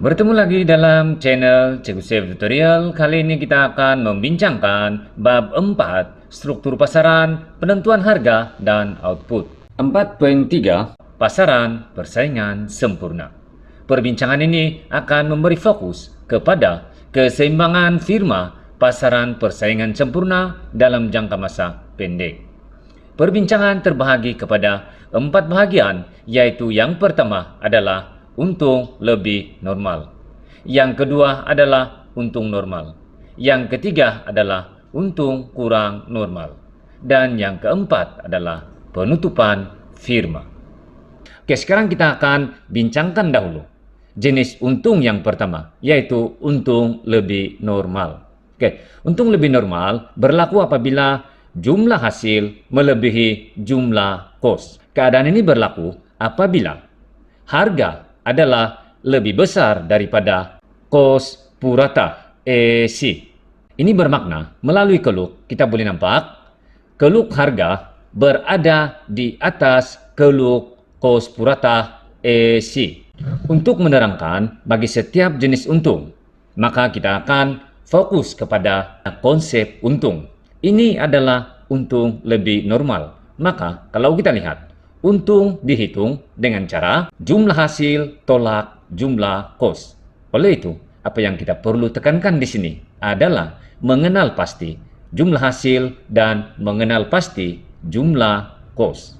Bertemu lagi dalam channel Cikgu Chef Tutorial. Kali ini kita akan membincangkan bab 4, struktur pasaran, penentuan harga, dan output. 4.3, pasaran persaingan sempurna. Perbincangan ini akan memberi fokus kepada keseimbangan firma pasaran persaingan sempurna dalam jangka masa pendek. Perbincangan terbahagi kepada 4 bahagian, yaitu yang pertama adalah untung lebih normal. Yang kedua adalah untung normal. Yang ketiga adalah untung kurang normal. Dan yang keempat adalah penutupan firma. Oke, sekarang kita akan bincangkan dahulu jenis untung yang pertama, yaitu untung lebih normal. Oke, untung lebih normal berlaku apabila jumlah hasil melebihi jumlah kos. Keadaan ini berlaku apabila harga adalah lebih besar daripada kos purata EC. Ini bermakna melalui keluk kita boleh nampak keluk harga berada di atas keluk kos purata EC. Untuk menerangkan bagi setiap jenis untung, maka kita akan fokus kepada konsep untung. Ini adalah untung lebih normal. Maka kalau kita lihat, untung dihitung dengan cara jumlah hasil tolak jumlah kos. Oleh itu, apa yang kita perlu tekankan di sini adalah mengenal pasti jumlah hasil dan mengenal pasti jumlah kos.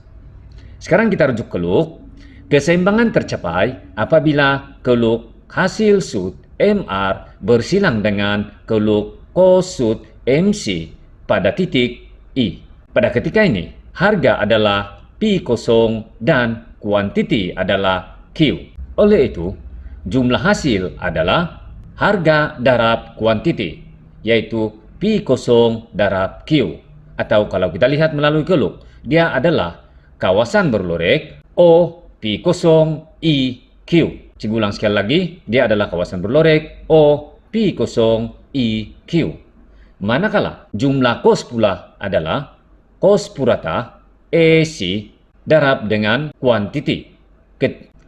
Sekarang kita rujuk keluk. Keseimbangan tercapai apabila keluk hasil sud MR bersilang dengan keluk kos sud MC pada titik I. Pada ketika ini, harga adalah P0 dan kuantiti adalah Q. Oleh itu, jumlah hasil adalah harga darab kuantiti, yaitu P0 darab Q. Atau kalau kita lihat melalui keluk, dia adalah kawasan berlorek O P0 I Q. Cikgu ulang sekali lagi, dia adalah kawasan berlorek O P0 I Q. Manakala jumlah kos pula adalah kos purata EC darab dengan kuantiti.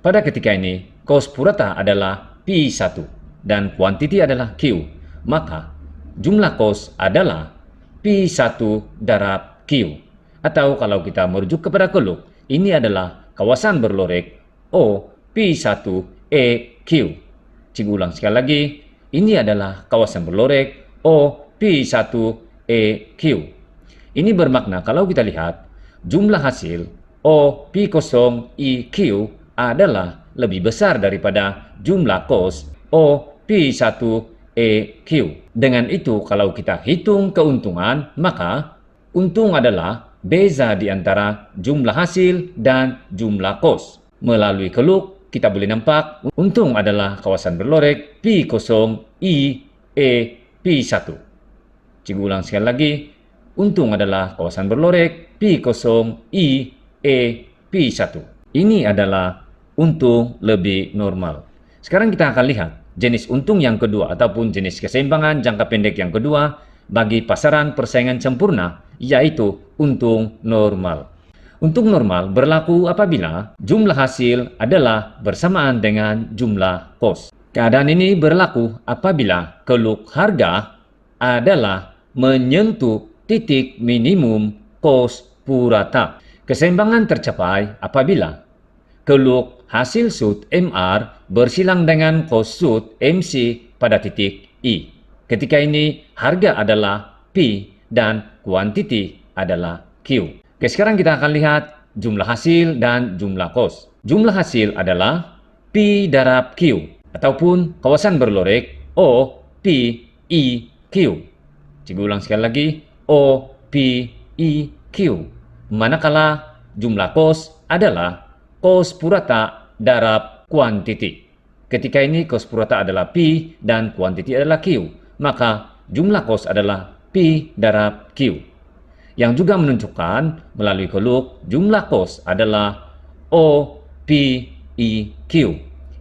Pada ketika ini, kos purata adalah P1 dan kuantiti adalah Q. Maka, jumlah kos adalah P1 darab Q. Atau kalau kita merujuk kepada keluk, ini adalah kawasan berlorek O P1 EQ. Cikgu ulang sekali lagi, ini adalah kawasan berlorek O P1 EQ. Ini bermakna kalau kita lihat, jumlah hasil O P0 IQ adalah lebih besar daripada jumlah kos O P1 EQ. Dengan itu, kalau kita hitung keuntungan, maka untung adalah beza di antara jumlah hasil dan jumlah kos. Melalui keluk, kita boleh nampak untung adalah kawasan berlorek P0 I E P1. Cikgu ulang sekali lagi, untung adalah kawasan berlorek P0 I E P1. Ini adalah untung lebih normal. Sekarang kita akan lihat jenis untung yang kedua ataupun jenis keseimbangan jangka pendek yang kedua bagi pasaran persaingan sempurna, yaitu untung normal. Untung normal berlaku apabila jumlah hasil adalah bersamaan dengan jumlah kos. Keadaan ini berlaku apabila keluk harga adalah menyentuh titik minimum kos purata. Keseimbangan tercapai apabila keluk hasil sud MR bersilang dengan kos sud MC pada titik I. Ketika ini, harga adalah P dan kuantiti adalah Q. Oke, sekarang kita akan lihat jumlah hasil dan jumlah kos. Jumlah hasil adalah P darab Q ataupun kawasan berlorek O P I Q. Cikgu ulang sekali lagi, O P I Q. Manakala jumlah kos adalah kos purata darab kuantiti. Ketika ini kos purata adalah P dan kuantiti adalah Q, maka jumlah kos adalah P darab Q. Yang juga menunjukkan melalui keluk jumlah kos adalah O P I Q.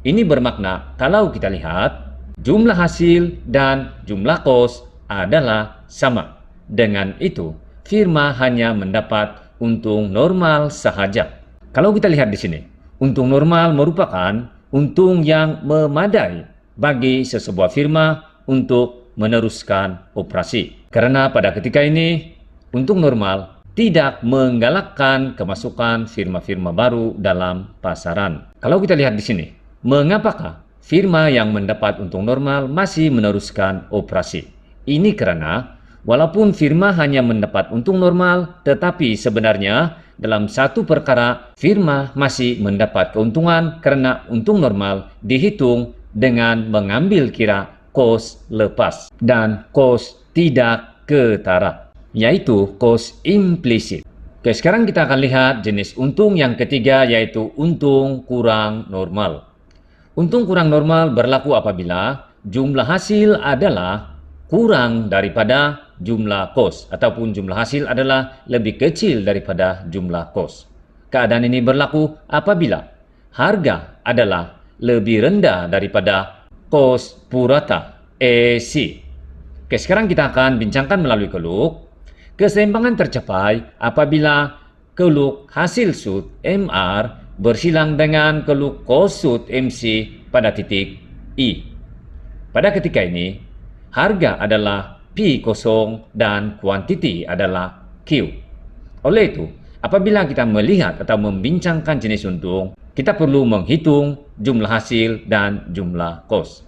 Ini bermakna kalau kita lihat jumlah hasil dan jumlah kos adalah sama. Dengan itu, firma hanya mendapat untung normal sahaja. Kalau kita lihat di sini, untung normal merupakan untung yang memadai bagi sesebuah firma untuk meneruskan operasi. Karena pada ketika ini, untung normal tidak menggalakkan kemasukan firma-firma baru dalam pasaran. Kalau kita lihat di sini, mengapakah firma yang mendapat untung normal masih meneruskan operasi? Ini karena walaupun firma hanya mendapat untung normal, tetapi sebenarnya dalam satu perkara firma masih mendapat keuntungan karena untung normal dihitung dengan mengambil kira kos lepas dan kos tidak ketara, yaitu kos implisit. Oke, sekarang kita akan lihat jenis untung yang ketiga, yaitu untung kurang normal. Untung kurang normal berlaku apabila jumlah hasil adalah kurang daripada jumlah kos ataupun jumlah hasil adalah lebih kecil daripada jumlah kos. Keadaan ini berlaku apabila harga adalah lebih rendah daripada kos purata AC. Oke, sekarang kita akan bincangkan melalui keluk. Keseimbangan tercapai apabila keluk hasil sud MR bersilang dengan keluk kos sud MC pada titik I. Pada ketika ini, harga adalah P0 dan kuantiti adalah Q. Oleh itu, apabila kita melihat atau membincangkan jenis untung, kita perlu menghitung jumlah hasil dan jumlah kos.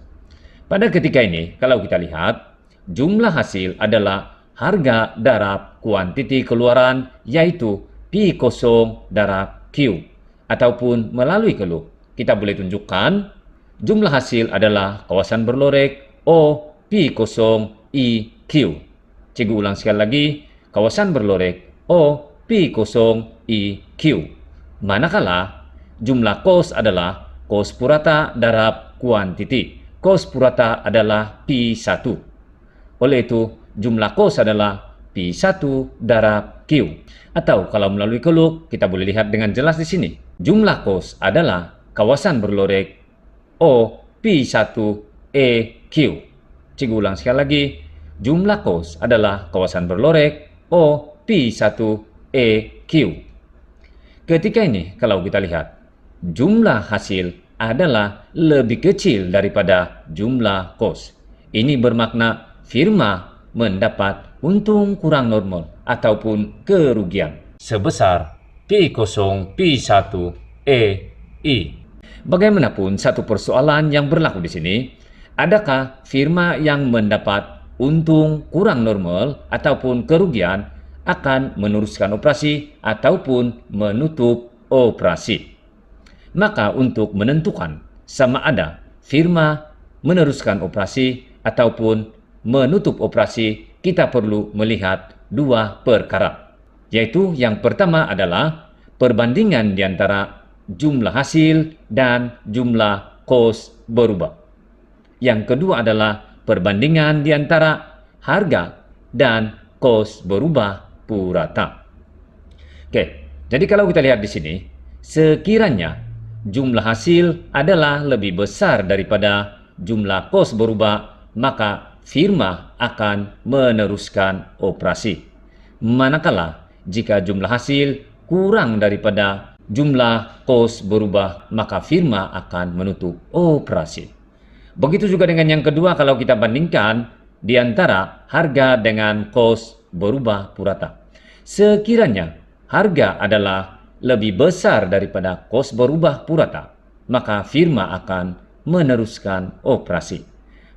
Pada ketika ini, kalau kita lihat, jumlah hasil adalah harga darab kuantiti keluaran, yaitu P0 darab Q. Ataupun melalui keluk, kita boleh tunjukkan jumlah hasil adalah kawasan berlorek O P0 IQ. Cikgu ulang sekali lagi, kawasan berlorek O P0 IQ. Manakala jumlah kos adalah kos purata darab kuantiti. Kos purata adalah P1. Oleh itu, jumlah kos adalah P1 darab Q. Atau kalau melalui keluk, kita boleh lihat dengan jelas di sini. Jumlah kos adalah kawasan berlorek O P1 EQ. Cikgu ulang sekali lagi, jumlah kos adalah kawasan berlorek O P1 EQ. Ketika ini, kalau kita lihat, jumlah hasil adalah lebih kecil daripada jumlah kos. Ini bermakna firma mendapat untung kurang normal ataupun kerugian sebesar P0 P1 EI. Bagaimanapun, satu persoalan yang berlaku di sini, adakah firma yang mendapat untung kurang normal ataupun kerugian akan meneruskan operasi ataupun menutup operasi? Maka untuk menentukan sama ada firma meneruskan operasi ataupun menutup operasi, kita perlu melihat dua perkara. Yaitu yang pertama adalah perbandingan di antara jumlah hasil dan jumlah kos berubah. Yang kedua adalah perbandingan di antara harga dan kos berubah purata. Oke, jadi kalau kita lihat di sini, sekiranya jumlah hasil adalah lebih besar daripada jumlah kos berubah, maka firma akan meneruskan operasi. Manakala jika jumlah hasil kurang daripada jumlah kos berubah, maka firma akan menutup operasi. Begitu juga dengan yang kedua, kalau kita bandingkan di antara harga dengan kos berubah purata. Sekiranya harga adalah lebih besar daripada kos berubah purata, maka firma akan meneruskan operasi.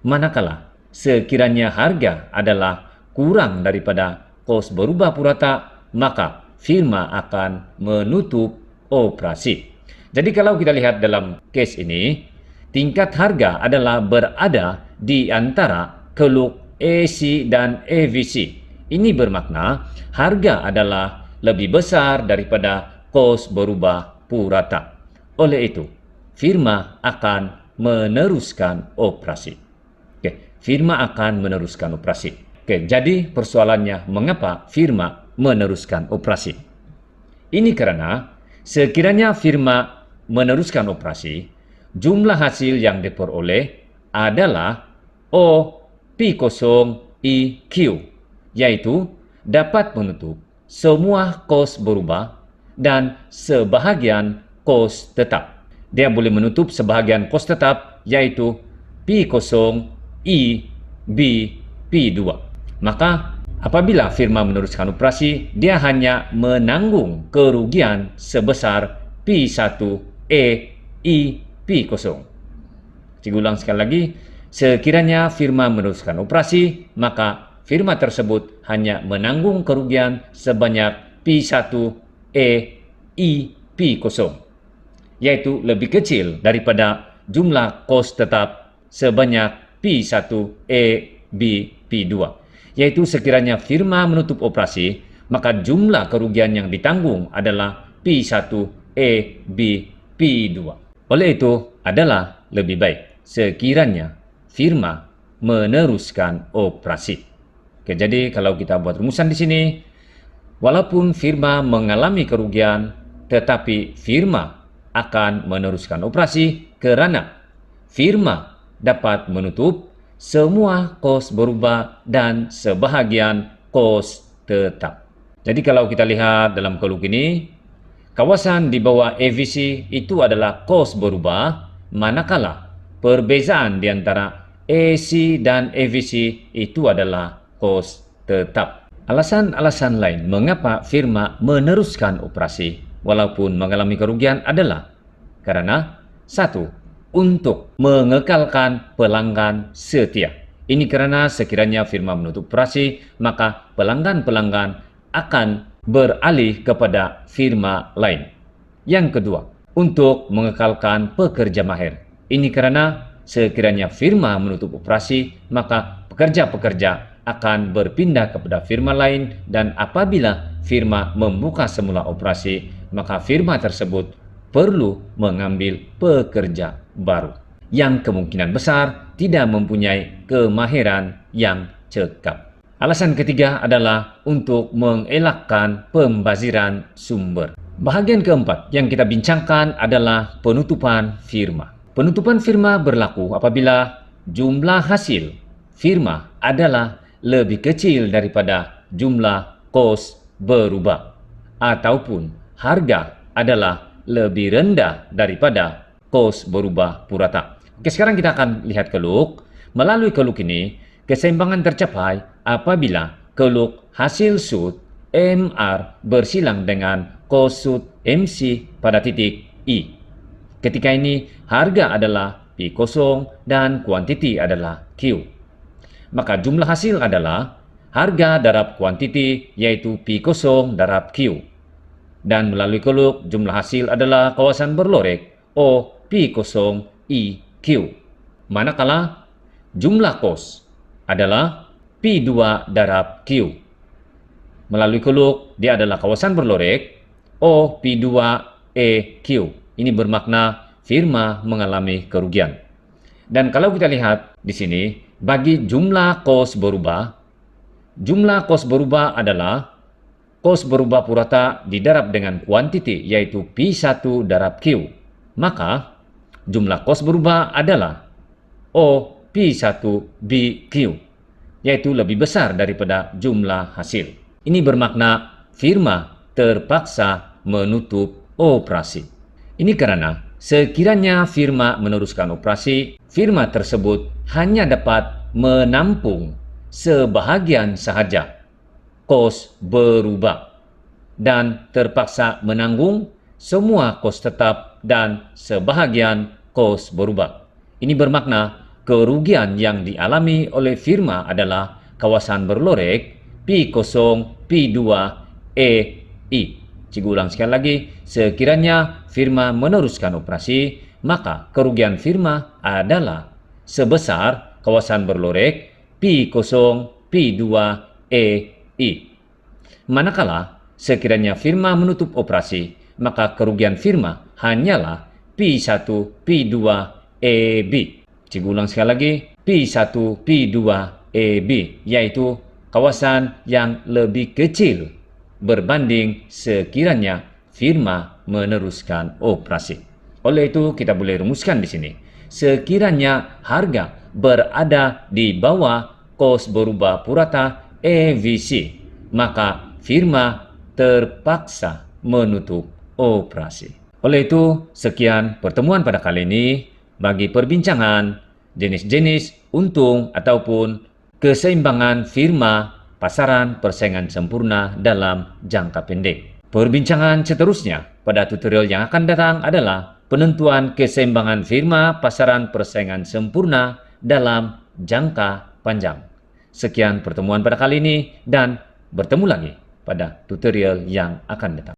Manakala sekiranya harga adalah kurang daripada kos berubah purata, maka firma akan menutup operasi. Jadi kalau kita lihat dalam case ini, tingkat harga adalah berada di antara keluk AC dan AVC. Ini bermakna harga adalah lebih besar daripada kos berubah purata. Oleh itu, firma akan meneruskan operasi. Oke, firma akan meneruskan operasi. Oke, jadi persoalannya mengapa firma meneruskan operasi? Ini karena sekiranya firma meneruskan operasi, jumlah hasil yang diperoleh adalah O P0 IQ, yaitu dapat menutup semua kos berubah dan sebahagian kos tetap. Dia boleh menutup sebahagian kos tetap, yaitu P0 I B P2. Maka apabila firma meneruskan operasi, dia hanya menanggung kerugian sebesar P1 E I P0. Cikgu ulang sekali lagi, sekiranya firma meneruskan operasi, maka firma tersebut hanya menanggung kerugian sebanyak P1 E I P0, yaitu lebih kecil daripada jumlah kos tetap sebanyak P1 E B P2, yaitu sekiranya firma menutup operasi, maka jumlah kerugian yang ditanggung adalah P1 E B P2. Oleh itu adalah lebih baik sekiranya firma meneruskan operasi. Oke, jadi kalau kita buat rumusan di sini, walaupun firma mengalami kerugian, tetapi firma akan meneruskan operasi karena firma dapat menutup semua kos berubah dan sebahagian kos tetap. Jadi kalau kita lihat dalam keluk ini, kawasan di bawah EVC itu adalah kos berubah, manakala perbezaan di antara AC dan EVC itu adalah kos tetap. Alasan-alasan lain mengapa firma meneruskan operasi walaupun mengalami kerugian adalah karena 1. Untuk mengekalkan pelanggan setia. Ini karena sekiranya firma menutup operasi, maka pelanggan-pelanggan akan beralih kepada firma lain. Yang kedua, untuk mengekalkan pekerja mahir. Ini karena sekiranya firma menutup operasi, maka pekerja-pekerja akan berpindah kepada firma lain, dan apabila firma membuka semula operasi, maka firma tersebut perlu mengambil pekerja baru yang kemungkinan besar tidak mempunyai kemahiran yang cekap. Alasan ketiga adalah untuk mengelakkan pembaziran sumber. Bahagian keempat yang kita bincangkan adalah penutupan firma. Penutupan firma berlaku apabila jumlah hasil firma adalah lebih kecil daripada jumlah kos berubah, ataupun harga adalah lebih rendah daripada kos berubah purata. Oke, sekarang kita akan lihat keluk. Melalui keluk ini, keseimbangan tercapai apabila keluk hasil sud MR bersilang dengan kos sud MC pada titik I. Ketika ini, harga adalah P0 dan kuantiti adalah Q. Maka jumlah hasil adalah harga darab kuantiti, yaitu P0 darab Q. Dan melalui keluk, jumlah hasil adalah kawasan berlorek O P0 I Q. Manakala jumlah kos adalah P2 darab Q. Melalui keluk, dia adalah kawasan berlorek O P2 E Q. Ini bermakna firma mengalami kerugian. Dan kalau kita lihat di sini, bagi jumlah kos berubah adalah kos berubah purata didarab dengan kuantiti, yaitu P1 darab Q. Maka jumlah kos berubah adalah O P1 B Q, yaitu lebih besar daripada jumlah hasil. Ini bermakna firma terpaksa menutup operasi. Ini karena sekiranya firma meneruskan operasi, firma tersebut hanya dapat menampung sebahagian sahaja kos berubah dan terpaksa menanggung semua kos tetap dan sebahagian kos berubah. Ini bermakna kerugian yang dialami oleh firma adalah kawasan berlorek P0 P2 E I. Cikgu ulang sekali lagi, sekiranya firma meneruskan operasi, maka kerugian firma adalah sebesar kawasan berlorek P0 P2 E I. Manakala sekiranya firma menutup operasi, maka kerugian firma hanyalah P1 P2 EB. Cikgu ulang sekali lagi, P1 P2 EB, yaitu kawasan yang lebih kecil berbanding sekiranya firma meneruskan operasi. Oleh itu, kita boleh rumuskan di sini. Sekiranya harga berada di bawah kos berubah purata EVC, maka firma terpaksa menutup operasi. Oleh itu, sekian pertemuan pada kali ini. Bagi perbincangan jenis-jenis untung ataupun keseimbangan firma pasaran persaingan sempurna dalam jangka pendek. Perbincangan seterusnya pada tutorial yang akan datang adalah penentuan keseimbangan firma pasaran persaingan sempurna dalam jangka panjang. Sekian pertemuan pada kali ini dan bertemu lagi pada tutorial yang akan datang.